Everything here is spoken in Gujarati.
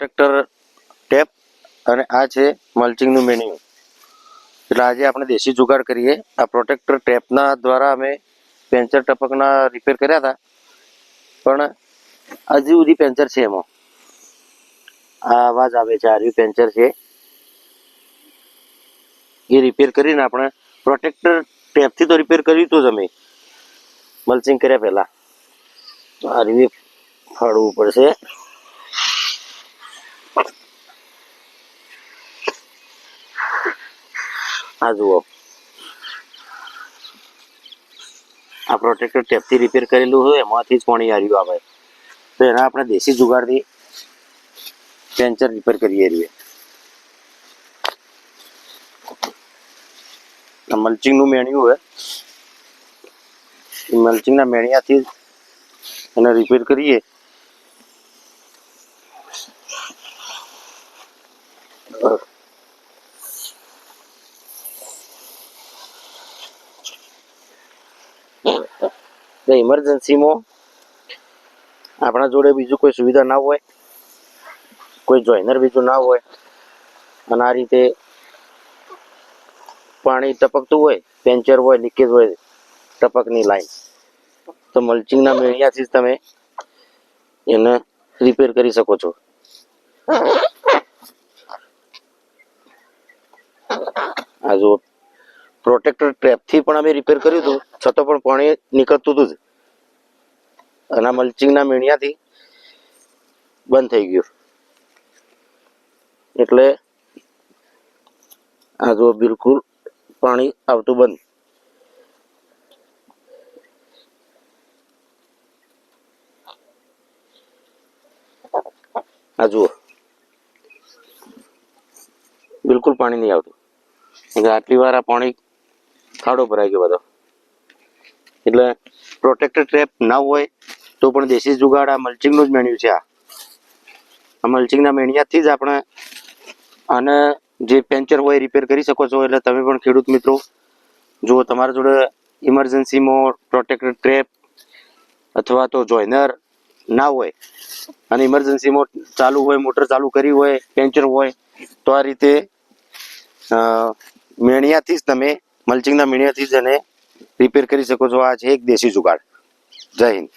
ટ્રેક્ટર ટેપ અને આ છે મલ્ચિંગનું મેન્યુ. એટલે આજે આપણે દેશી જુગાડ કરીએ. આ પ્રોટેક્ટર ટેપના દ્વારા અમે પેન્ચર ટપકના રિપેર કર્યા હતા, પણ હજુ સુધી પેન્ચર છે. એમાં આ અવાજ આવે છે, આ રહ્યું પેન્ચર છે. એ રિપેર કરીને આપણે પ્રોટેક્ટર ટેપથી તો રિપેર કર્યું હતું જ અમે મલ્ચિંગ કર્યા પહેલાં. તો આ રીતે ફાડવું પડશે. આ જુઓ, આ પ્રોટેક્ટર ટેપથી રિપેર કરેલું હોય એમાંથી જ પાણી આવ્યું આવે, તો એના આપણે દેશી જુગાડથી પેન્ચર રિપેર કરીએ છીએ. મલ્ચિંગનું મેન્યુ હોય, મલ્ચિંગના મેણિયાથી એને રિપેર કરીએ. ઇમરજન્સીમાં આપણા જોડે બીજું કોઈ સુવિધા ના હોય, કોઈ જોઈનર બીજું ના હોય, અને આ રીતે પાણી ટપકતું હોય, પેન્ચર હોય, લીકેજ હોય ટપકની લાઈન, તો મલ્ચિંગના મેળિયાથી જ તમે એને રિપેર કરી શકો છો. આ જો પ્રોટેક્ટર ટ્રેપથી પણ અમે રિપેર કર્યું હતું, છતાં પણ પાણી નીકળતું હતું જ, અને મલ્ચિંગના મેળિયાથી બંધ થઈ ગયું. એટલે આ જો બિલકુલ પાણી આવતું બંધ. આ જુઓ, બિલકુલ પાણી નહીં આવતું. એટલે આટલી વાર આ પાણી ખાડો ભરાઈ ગયો બધો. એટલે પ્રોટેક્ટર ટ્રેપ ના હોય તો પણ દેશી જુગાડ આ મલ્ચિંગનું જ મેન્યુ છે. આ મલ્ચિંગના મેણિયાથી જ આપણે આને જે પેન્ચર હોય રિપેર કરી શકો છો. એટલે તમે પણ ખેડૂત મિત્રો, જો તમારા જોડે ઇમરજન્સીમાં પ્રોટેક્ટર ટ્રેપ અથવા તો જોઈનર ના હોય અને ઇમરજન્સીમાં ચાલુ હોય, મોટર ચાલુ કરી હોય, પેન્ચર હોય, તો આ રીતે મેણિયાથી જ તમે મલ્ચિંગના મેણિયાથી જ એને રિપેર કરી શકો છો. આ છે એક દેશી જુગાડ. જય હિન્દ.